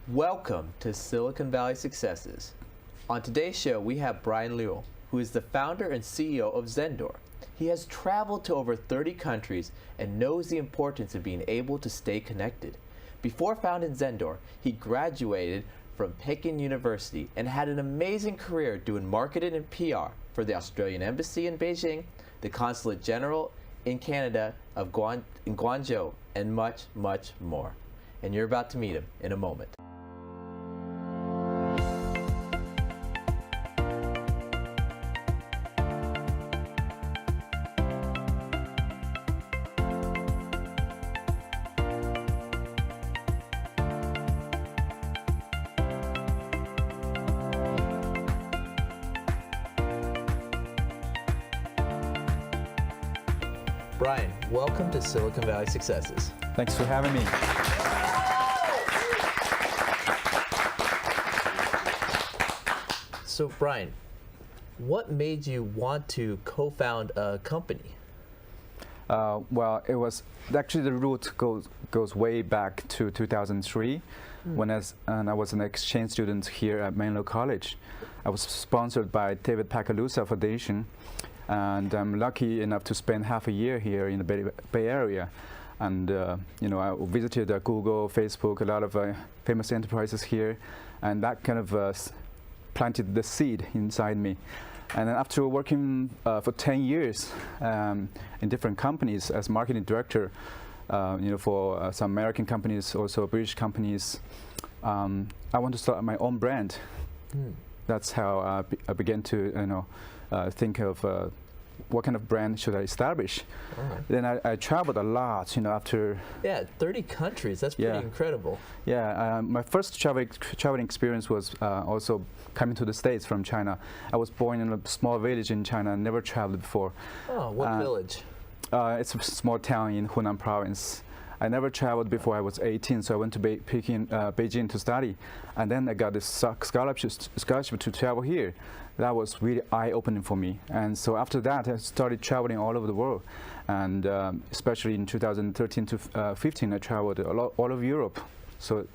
Welcome to Silicon Valley Successes. On today's show, we have Bryan Liu, who is the founder and CEO of Zendure. He has traveled to over 30 countries and knows the importance of being able to stay connected. Before founding Zendure, he graduated from Peking University and had an amazing career doing marketing and PR for the Australian Embassy in Beijing, the Consulate General in Canada in Guangzhou, and much, much more. And you're about to meet him in a moment. Bryan, welcome to Silicon Valley Successes. Thanks for having me. So Bryan, what made you want to co-found a company? Well, it was actually the root goes way back to 2003 when I was an exchange student here at Menlo College. I was sponsored by David Pacalusa Foundation, and I'm lucky enough to spend half a year here in the Bay Area. And I visited Google, Facebook, a lot of famous enterprises here, and that kind of planted the seed inside me. And then after working for 10 years in different companies as marketing director, for some American companies, also British companies, I want to start my own brand. That's how I began to think of what kind of brand should I establish. Then I traveled a lot, after. Yeah, 30 countries. That's pretty incredible. Yeah, my first traveling experience was also coming to the States from China. I was born in a small village in China, never traveled before. Oh, what village? It's a small town in Hunan province. I never traveled before I was 18, so I went to Beijing to study, and then I got this scholarship to travel here. That was really eye-opening for me, and so after that I started traveling all over the world, and especially in 2013 to 15 I traveled all over Europe. So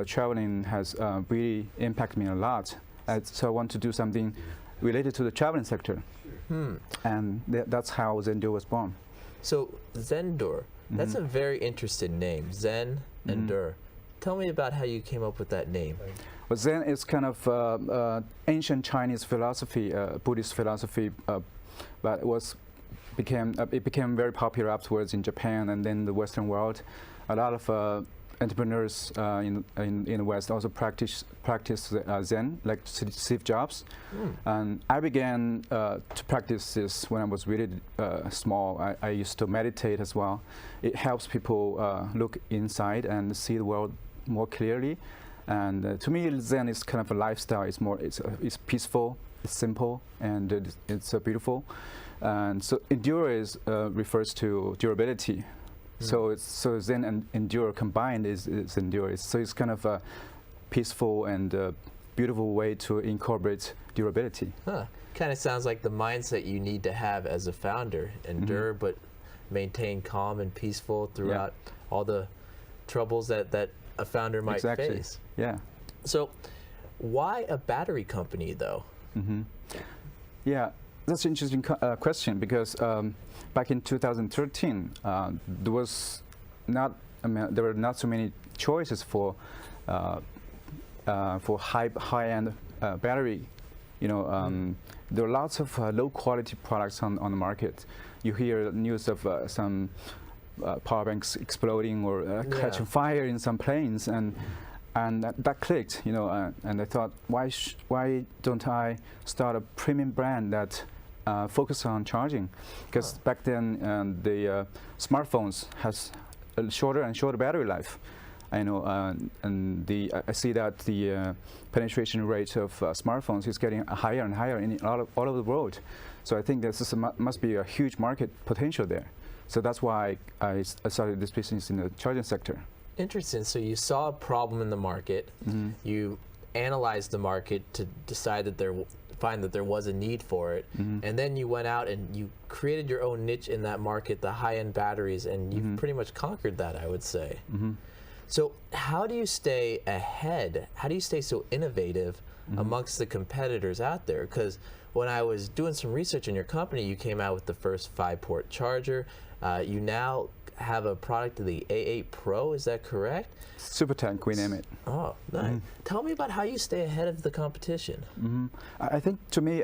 traveling has really impacted me a lot. So I want to do something related to the traveling sector, and that's how Zendure was born. So Zendure, that's a very interesting name, Zen and Dur. Tell me about how you came up with that name. Well, Zen is kind of ancient Chinese philosophy, Buddhist philosophy, but it became very popular afterwards in Japan and then the Western world. A lot of entrepreneurs in the West also practice Zen, like Steve Jobs. And I began to practice this when I was really small. I used to meditate as well. It helps people look inside and see the world more clearly. And to me, Zen is kind of a lifestyle. It's peaceful, it's simple, and it's beautiful. And so endure refers to durability. So Zen and endure combined is endure. So it's kind of a peaceful and beautiful way to incorporate durability. Kind of sounds like the mindset you need to have as a founder. Endure, but maintain calm and peaceful throughout all the troubles that a founder might face. Yeah. So why a battery company though? Yeah, that's an interesting question, because back in 2013, there were not so many choices for high-end battery. There are lots of low-quality products on the market. You hear news of some power banks exploding or catching fire in some planes, and that clicked. And I thought, why don't I start a premium brand that focus on charging? Because back then the smartphones has a shorter and shorter battery life. I know, and I see that the penetration rate of smartphones is getting higher and higher all over the world. So I think this must be a huge market potential there. So that's why I started this business in the charging sector. Interesting. So you saw a problem in the market. You analyzed the market to decide that find that there was a need for it, and then you went out and you created your own niche in that market, the high-end batteries, and you've pretty much conquered that, I would say. So how do you stay ahead? How do you stay so innovative amongst the competitors out there? Because when I was doing some research in your company, you came out with the first 5-port charger. You now have a product of the A8 Pro, is that correct? Super tank, we name it. Oh, nice. Tell me about how you stay ahead of the competition. I think to me,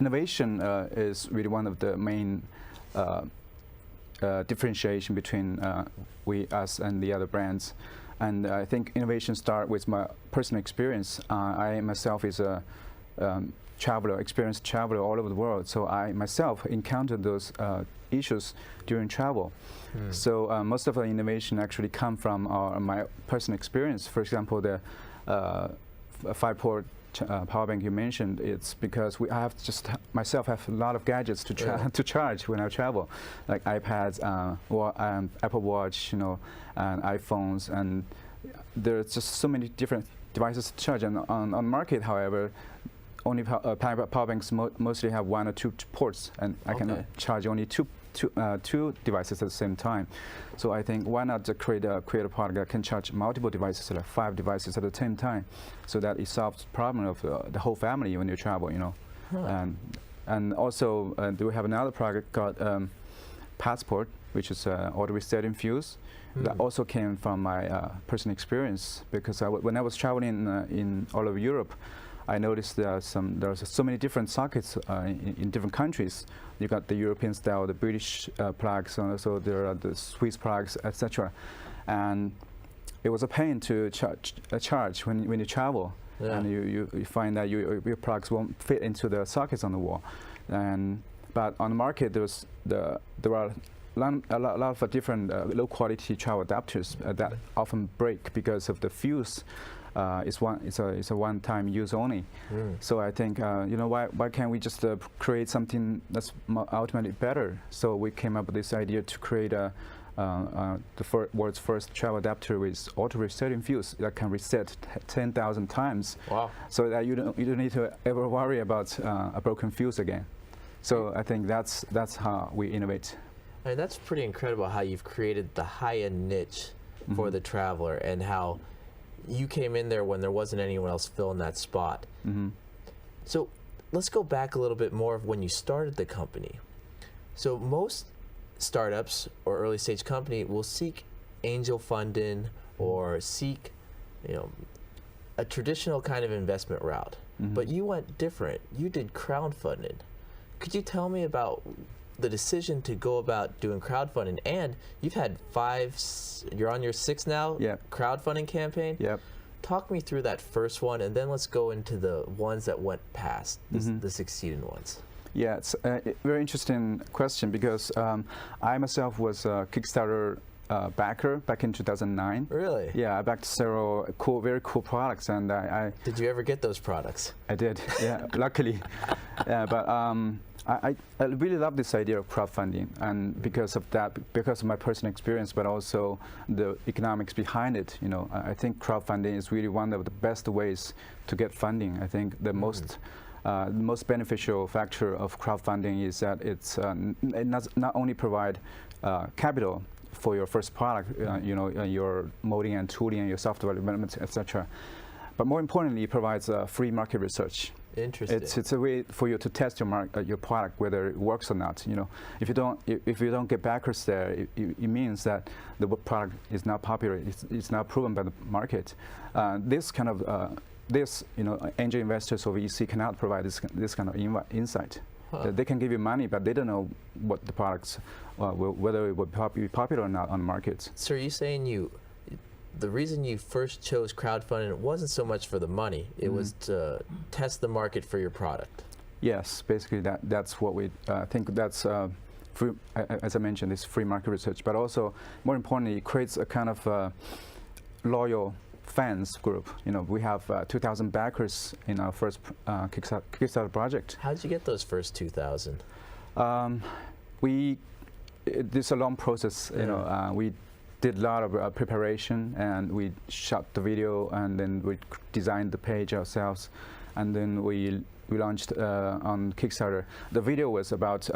innovation is really one of the main differentiation between us and the other brands. And I think innovation starts with my personal experience. I myself is a experienced traveler all over the world. So I myself encountered those issues during travel. So most of the innovation actually come from my personal experience. For example, the 5-port power bank you mentioned, it's because myself have a lot of gadgets to charge when I travel, like iPads, Apple Watch, and iPhones, and there's just so many different devices to charge. And on market, however, only power banks mostly have 1 or 2 ports, and I can charge only two devices at the same time. So I think why not create a product that can charge multiple devices, like 5 devices at the same time, so that it solves the problem of the whole family when you travel, And also we have another product called Passport, which is auto resetting fuse. That also came from my personal experience, because when I was traveling in all over Europe, I noticed there's so many different sockets in different countries. You got the European style, the British plugs, and also there are the Swiss plugs, etc. And it was a pain to charge when you travel, and you find that your plugs won't fit into the sockets on the wall. But on the market, there are a lot of different low quality travel adapters that often break because of the fuse. It's a one-time use only. So I think why can't we just create something that's ultimately better? So we came up with this idea to create the world's first travel adapter with auto resetting fuse that can reset 10,000 times. Wow! So that you don't need to ever worry about a broken fuse again. So I think that's how we innovate. I mean, that's pretty incredible how you've created the high-end niche for the traveler, and how you came in there when there wasn't anyone else filling that spot. So let's go back a little bit more of when you started the company. So most startups or early stage company will seek angel funding or seek, a traditional kind of investment route. But you went different. You did crowdfunding. Could you tell me about the decision to go about doing crowdfunding? And you've had you're on your 6th now, crowdfunding campaign. Talk me through that first one, and then let's go into the ones that went past, the succeeding ones. Yeah, it's a very interesting question, because I myself was a Kickstarter backer back in 2009. Really? Yeah, I backed several very cool products, and I Did you ever get those products? I did, yeah, luckily. But I really love this idea of crowdfunding, and because of my personal experience, but also the economics behind it. I think crowdfunding is really one of the best ways to get funding. I think the most beneficial factor of crowdfunding is that it not only provide capital for your first product, your molding and tooling and your software development, etc. But more importantly, it provides free market research. Interesting. It's a way for you to test your product, whether it works or not. If you don't get backers there, it means that the product is not popular. It's not proven by the market. This kind of angel investors or VC cannot provide this kind of insight. They can give you money, but they don't know what the products, whether it would be popular or not on the market. So are you saying the reason you first chose crowdfunding wasn't so much for the money, it was to test the market for your product? Yes, basically that's what we think. That's free, as I mentioned, it's free market research, but also more importantly, it creates a kind of loyal fans group. We have 2,000 backers in our first Kickstarter project. How did you get those first 2,000? It's a long process. We did a lot of preparation, and we shot the video, and then we designed the page ourselves, and then we launched on Kickstarter. The video was about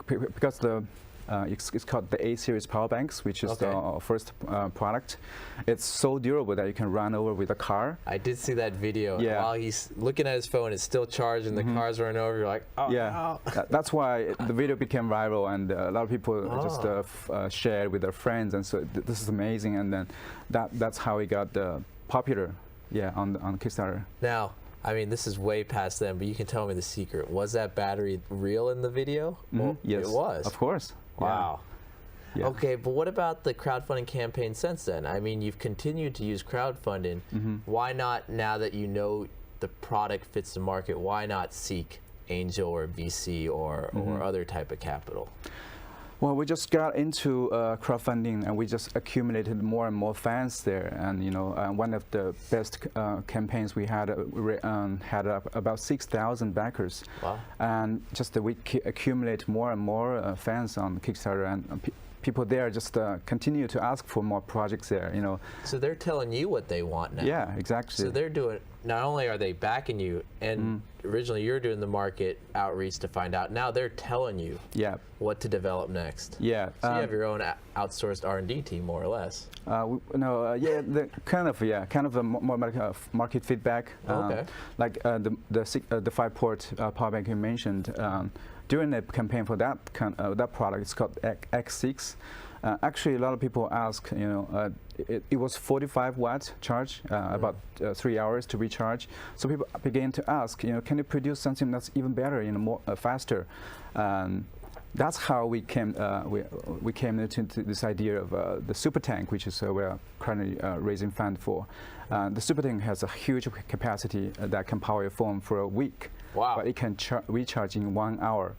because the It's called the A series power banks, which is Okay. the first product. It's so durable that you can run over with a car. I did see that video. Yeah. While he's looking at his phone, it's still charged, and the car's running over. You're like, oh, Yeah, no. that's why the video became viral, and a lot of people just shared with their friends, and so this is amazing. And then that's how it got popular. Yeah, on Kickstarter. Now, I mean, this is way past them, but you can tell me the secret. Was that battery real in the video? Well, Yes, it was. of course. Wow. Yeah. Okay, but what about the crowdfunding campaign since then? I mean, you've continued to use crowdfunding. Why not, now that you know the product fits the market, why not seek angel or VC or other type of capital? Well, we just got into crowdfunding, and we just accumulated more and more fans there. And one of the best campaigns we had had about 6,000 backers. Wow. And just we accumulate more and more fans on Kickstarter, and people there just continue to ask for more projects there. So they're telling you what they want now. Yeah, exactly. So they're doing. Not only are they backing you, and originally you're doing the market outreach to find out. Now they're telling you what to develop next. Yeah. So you have your own outsourced R&D team, more or less. The kind of a more market feedback. Okay. Like the 5-port power bank you mentioned. During the campaign for that product, it's called X6. Actually, a lot of people ask, it was 45 watt charge, about 3 hours to recharge. So people began to ask, can you produce something that's even better, more faster? That's how we came into this idea of the super tank, which is we're currently raising fund for. The super tank has a huge capacity that can power your phone for a week. Wow. But it can recharge in 1 hour.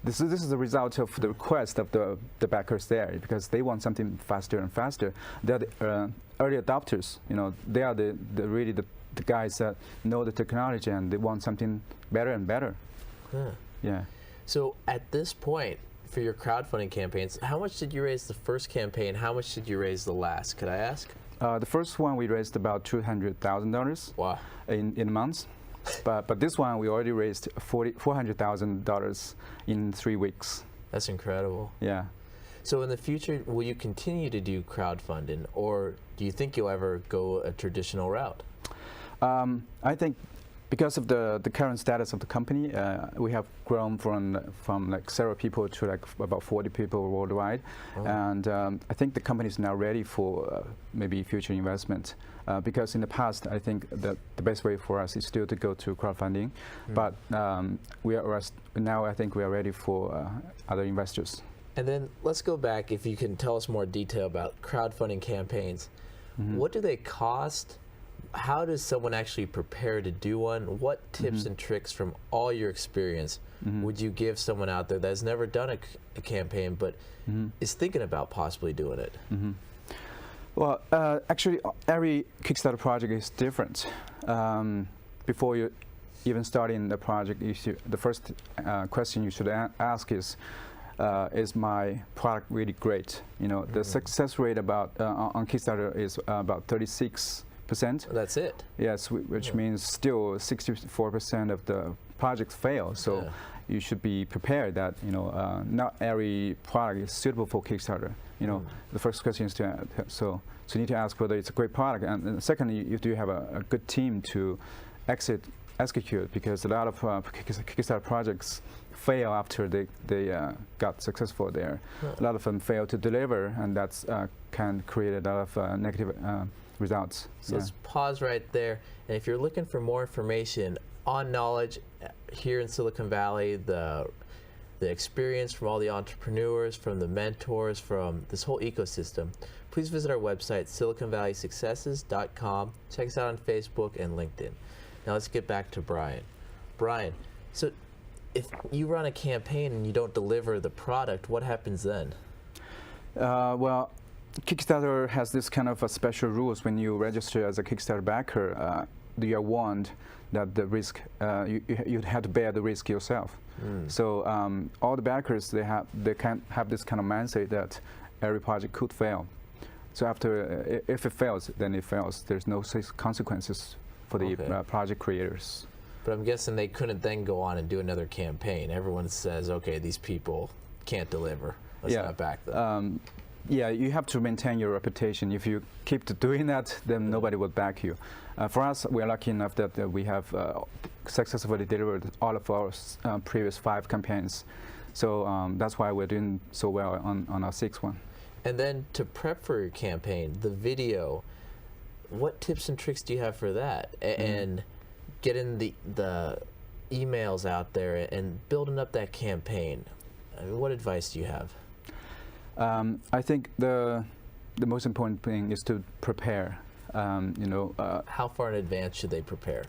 This is the result of the request of the backers there, because they want something faster and faster. They're the early adopters. They are really the guys that know the technology, and they want something better and better. Yeah. So at this point, for your crowdfunding campaigns, how much did you raise the first campaign? How much did you raise the last? Could I ask? The first one we raised about $200,000. Wow. In months. But this one we already raised $400,000 in 3 weeks. That's incredible. Yeah. So in the future, will you continue to do crowdfunding, or do you think you'll ever go a traditional route? I think because of the current status of the company, we have grown from like several people to like about 40 people worldwide, and I think the company is now ready for maybe future investment. Because in the past, I think that the best way for us is still to go to crowdfunding, but now I think we are ready for other investors. And then let's go back, if you can tell us more detail about crowdfunding campaigns. What do they cost? How does someone actually prepare to do one? What tips and tricks from all your experience would you give someone out there that has never done a campaign but is thinking about possibly doing it? Well, actually, every Kickstarter project is different. Before you even starting the project, the first question you should ask is my product really great? The success rate on Kickstarter is about 36%. That's it. Yes, which means still 64% of the projects fail. So you should be prepared that not every product is suitable for Kickstarter. The first question is so you need to ask whether it's a great product, and secondly, you do have a good team to execute, because a lot of Kickstarter projects fail after they got successful there. A lot of them fail to deliver, and that's can create a lot of negative results. So let's pause right there. And if you're looking for more information on knowledge here in Silicon Valley, the experience from all the entrepreneurs, from the mentors, from this whole ecosystem, please visit our website, siliconvalleysuccesses.com. Check us out on Facebook and LinkedIn. Now let's get back to Bryan. Bryan, so if you run a campaign and you don't deliver the product, what happens then? Well, Kickstarter has this kind of special rules. When you register as a Kickstarter backer, you are warned that the risk, you have to bear the risk yourself. So all the backers, they can have this kind of mindset that every project could fail. So after, if it fails, then it fails. There's no consequences for the project creators. But I'm guessing they couldn't then go on and do another campaign. Everyone says, okay, these people can't deliver. Let's not back them. Yeah, you have to maintain your reputation. If you keep doing that, then nobody will back you. For us, we are lucky enough that we have successfully delivered all of our previous 5 campaigns. So that's why we're doing so well on our 6th one. And then to prep for your campaign, the video, what tips and tricks do you have for that? And getting the emails out there and building up that campaign. I mean, what advice do you have? I think the most important thing is to prepare. How far in advance should they prepare?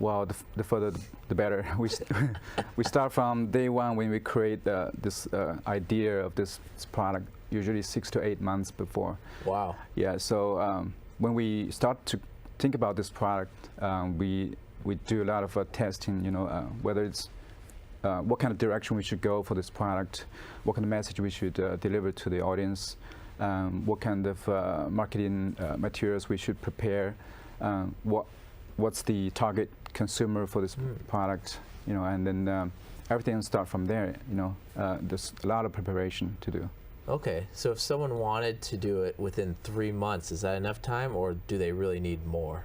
Well, the further the better. We start from day one when we create this idea of this product, usually 6 to 8 months before. Wow. Yeah. So when we start to think about this product, we do a lot of testing. Whether it's what kind of direction we should go for this product, what kind of message we should deliver to the audience, what kind of marketing materials we should prepare, what's the target consumer for this product, and then everything will start from there. There's a lot of preparation to do. Okay, so if someone wanted to do it within 3 months, is that enough time, or do they really need more?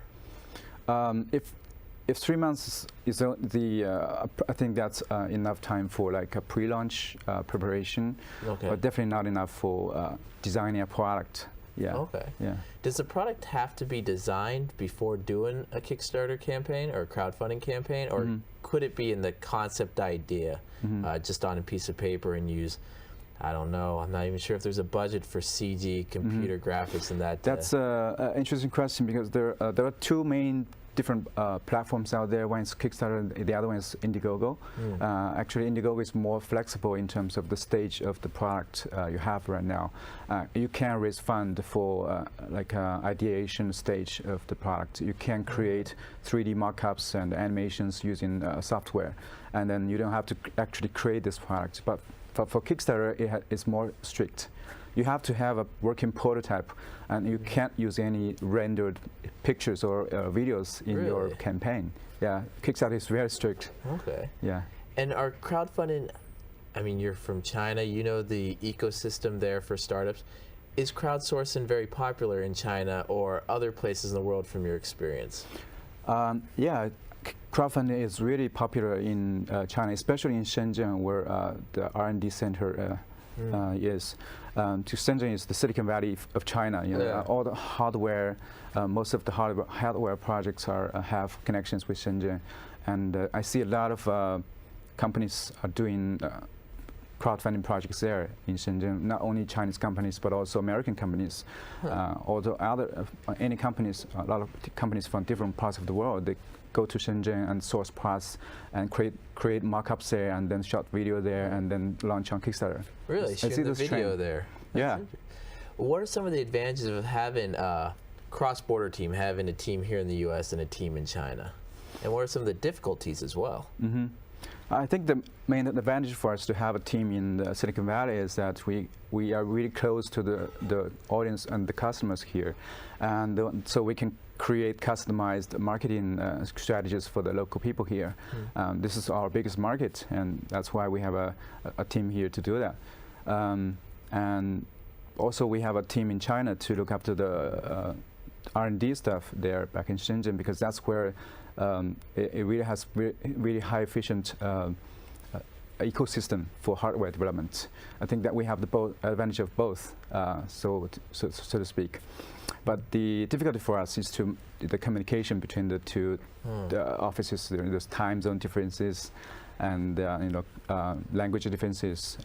If 3 months is I think that's enough time for like a pre-launch preparation, but definitely not enough for designing a product. Yeah. Okay. Yeah. Does the product have to be designed before doing a Kickstarter campaign or a crowdfunding campaign, or could it be in the concept idea, just on a piece of paper and use? I don't know. I'm not even sure if there's a budget for CG, computer graphics, and that. That's an interesting question, because there are 2 main different platforms out there. One is Kickstarter, the other one is Indiegogo. Actually, Indiegogo is more flexible in terms of the stage of the product you have right now. You can raise fund for like ideation stage of the product. You can create 3D mockups and animations using software, and then you don't have to actually create this product. But for Kickstarter, it's more strict. You have to have a working prototype, and you can't use any rendered pictures or videos in your campaign. Yeah, Kickstarter is very strict. Okay. Yeah. And our crowdfunding, I mean, you're from China, you know the ecosystem there for startups. Is crowdsourcing very popular in China or other places in the world from your experience? Yeah, crowdfunding is really popular in China, especially in Shenzhen, where the R&D center is. Shenzhen is the Silicon Valley of China. All the hardware, most of the hardware projects have connections with Shenzhen, and I see a lot of companies are doing crowdfunding projects there in Shenzhen. Not only Chinese companies, but also American companies. Although any companies, a lot of companies from different parts of the world, they go to Shenzhen and source parts and create mock-ups there, and then shot video there, and then launch on Kickstarter. Really? Shoot the video there. Yeah. What are some of the advantages of having a cross-border team, having a team here in the U.S. and a team in China? And what are some of the difficulties as well? I think the main advantage for us to have a team in the Silicon Valley is that we are really close to the audience and the customers here, and so we can create customized marketing strategies for the local people here. This is our biggest market, and that's why we have a team here to do that. And also we have a team in China to look after the R&D stuff there back in Shenzhen, because that's where it really has really high efficient ecosystem for hardware development. I think that we have the advantage of both, so to speak. But the difficulty for us is the communication between the two the offices. There's time zone differences, and language differences,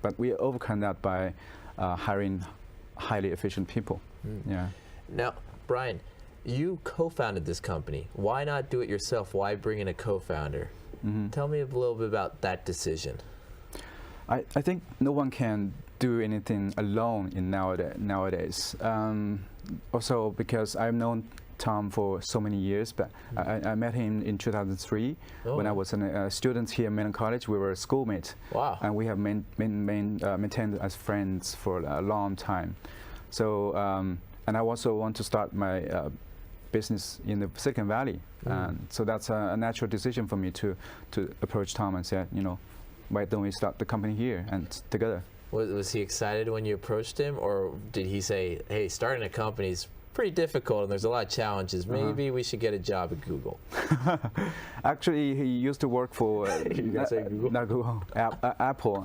but we overcome that by hiring highly efficient people. Yeah. Now, Bryan, you co-founded this company. Why not do it yourself? Why bring in a co-founder? Tell me a little bit about that decision. I think no one can do anything alone in nowadays. Also, because I've known Tom for so many years, but I met him in 2003 when I was a student here at Mellon College. We were schoolmates. Wow. And we have maintained as friends for a long time. So, and I also want to start my business in the Silicon Valley. So that's a natural decision for me to approach Tom and say, why don't we start the company here and together? Was he excited when you approached him, or did he say, hey, starting a company is pretty difficult and there's a lot of challenges, maybe we should get a job at Google? Actually, he used to work for Google? not Google, Apple.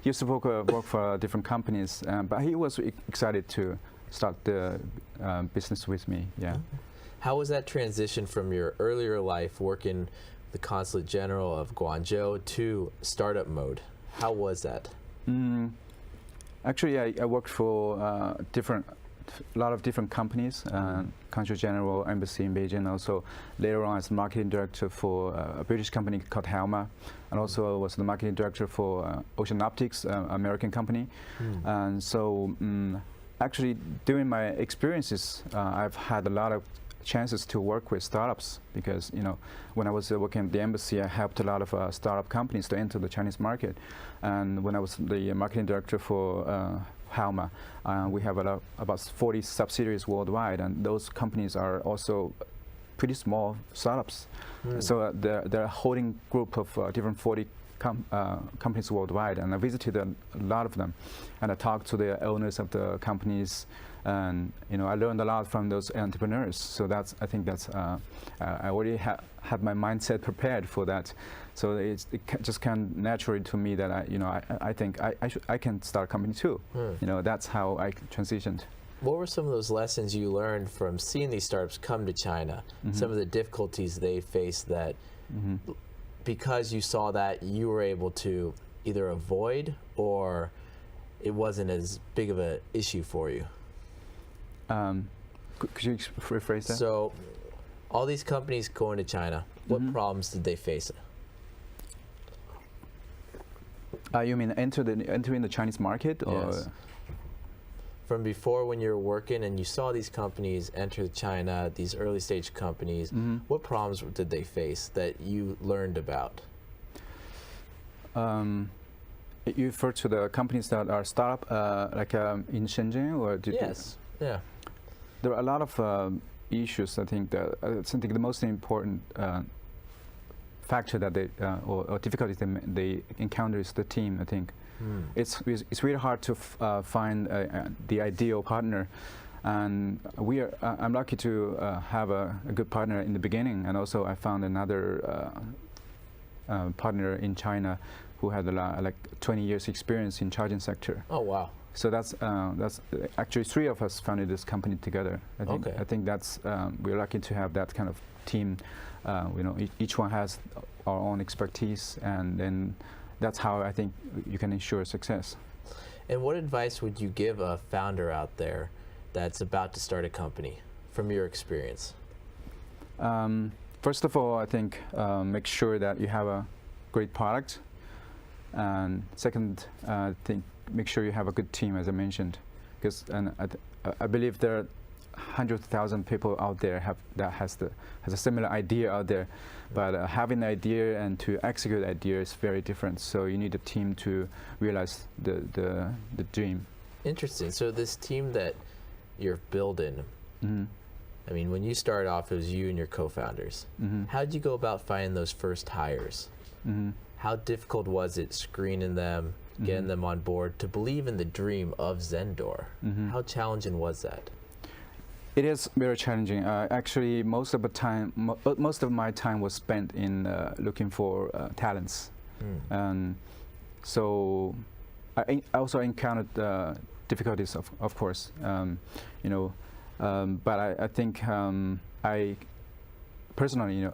He used to work for different companies, but he was excited to start the business with me. Yeah. How was that transition from your earlier life working the Consulate General of Guangzhou to startup mode? How was that? Actually, I worked for a lot of different companies, Consul General Embassy in Beijing, also later on as marketing director for a British company called Helma, and also was the marketing director for Ocean Optics, American company. And so actually during my experiences, I've had a lot of chances to work with startups because, when I was working at the embassy, I helped a lot of startup companies to enter the Chinese market. And when I was the marketing director for Helma, we have about 40 subsidiaries worldwide, and those companies are also pretty small startups. So they're a holding group of different 40 companies worldwide, and I visited a lot of them, and I talked to the owners of the companies, and I learned a lot from those entrepreneurs. So I think that's I already had my mindset prepared for that. So it just came naturally to me that I think I can start a company too. That's how I transitioned. What were some of those lessons you learned from seeing these startups come to China? Some of the difficulties they faced that, because you saw that, you were able to either avoid or it wasn't as big of an issue for you? Could you rephrase that? So, all these companies going to China, what problems did they face? You mean entering the Chinese market, or? Yes. From before, when you were working and you saw these companies enter China, these early stage companies, what problems did they face that you learned about? You refer to the companies that are startup, like in Shenzhen, or Yes. Yeah. There are a lot of issues. I think the most important factor that they or difficulties they encounter is the team. I think it's really hard to find the ideal partner, and I'm lucky to have a good partner in the beginning, and also I found another partner in China who had like 20 years experience in charging sector. Oh wow. So that's actually 3 of us founded this company together. I think that's we're lucky to have that kind of team. Each one has our own expertise, and then that's how I think you can ensure success. And what advice would you give a founder out there that's about to start a company, from your experience? First of all, I think make sure that you have a great product, and second, I think make sure you have a good team, as I mentioned, because I believe there are 100,000 people out there has a similar idea out there, but having an idea and to execute the idea is very different. So you need a team to realize the dream. Interesting. So this team that you're building, I mean, when you started off, it was you and your co-founders. How did you go about finding those first hires? How difficult was it screening them, getting them on board to believe in the dream of Zendure? How challenging was that? It is very challenging. Actually, most of my time was spent in looking for talents, and so I also encountered difficulties, of course. But I think I personally,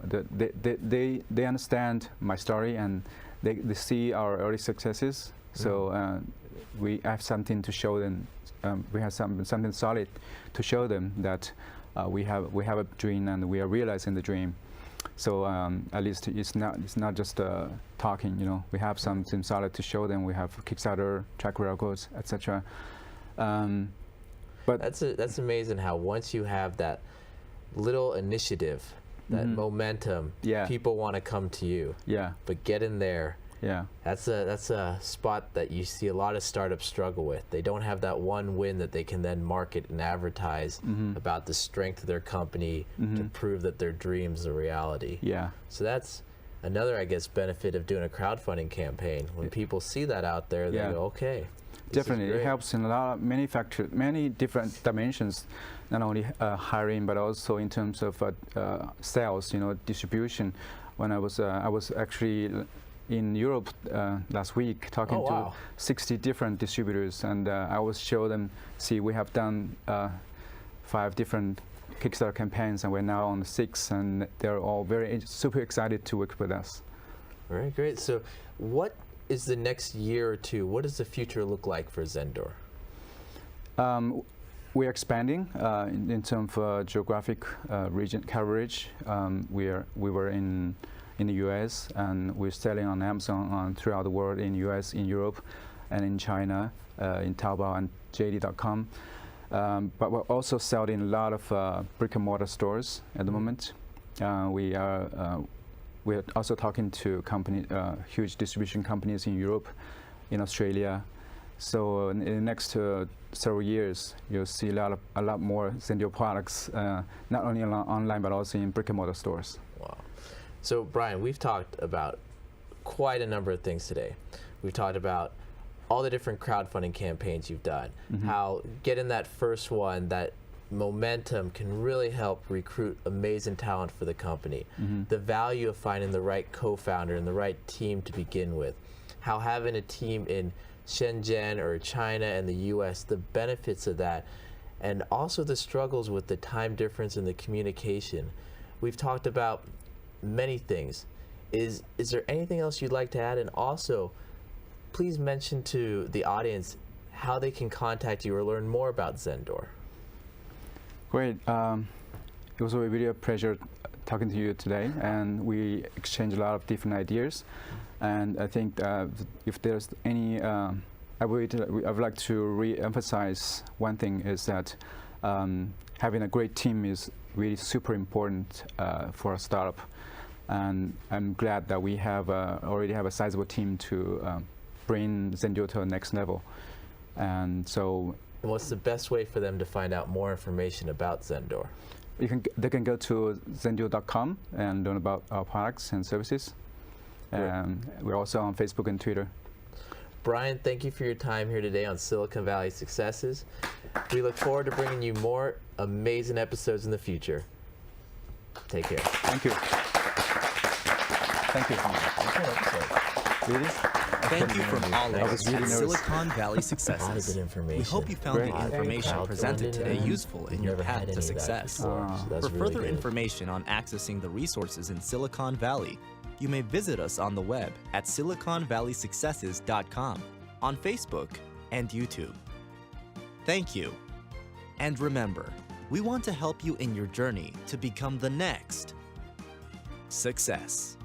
they understand my story, and they see our early successes. So we have something to show them. We have something solid to show them that we have a dream and we are realizing the dream. So at least it's not just talking. We have something solid to show them. We have Kickstarter, track records, etc. But that's amazing how once you have that little initiative, that momentum, people want to come to you. Yeah. But get in there. Yeah. That's a spot that you see a lot of startups struggle with. They don't have that one win that they can then market and advertise about the strength of their company to prove that their dream's a reality. Yeah. So that's another, I guess, benefit of doing a crowdfunding campaign. When people see that out there, they go, okay. Definitely, it helps in a lot of many different dimensions, not only hiring but also in terms of sales, distribution. When I was actually in Europe last week talking to 60 different distributors, and I always show them, see, we have done 5 different Kickstarter campaigns, and we're now on the 6th, and they're all super excited to work with us. Very great. So, what is the next year or two? What does the future look like for Zendure? We're expanding in terms of geographic region coverage. We were in the U.S. and we're selling on Amazon throughout the world, in U.S., in Europe, and in China, in Taobao and JD.com. But we're also selling a lot of brick and mortar stores at the moment. We're also talking to huge distribution companies in Europe, in Australia. So in the next several years, you'll see a lot more Zendure products, not only online but also in brick and mortar stores. Wow. So Bryan, we've talked about quite a number of things today. We've talked about all the different crowdfunding campaigns you've done, how getting that first one, that momentum can really help recruit amazing talent for the company. The value of finding the right co-founder and the right team to begin with. How having a team in Shenzhen or China and the US, the benefits of that, and also the struggles with the time difference and the communication. We've talked about many things. Is there anything else you'd like to add? And also, please mention to the audience how they can contact you or learn more about Zendure. Great. It was really a pleasure talking to you today, and we exchanged a lot of different ideas. And I think if there's any, I would like to re-emphasize one thing, is that having a great team is really super important for a startup. And I'm glad that we have already have a sizable team to bring Zendure to the next level. And so, and what's the best way for them to find out more information about Zendure? They can go to zendure.com and learn about our products and services. We're also on Facebook and Twitter. Bryan, thank you for your time here today on Silicon Valley Successes. We look forward to bringing you more amazing episodes in the future. Take care. Thank you. Thank you. Really? Thank you from all of us at Silicon Valley Successes. We hope you found the information presented today useful in your path to success. For further information on accessing the resources in Silicon Valley, you may visit us on the web at siliconvalleysuccesses.com, on Facebook and YouTube. Thank you. And remember, we want to help you in your journey to become the next success.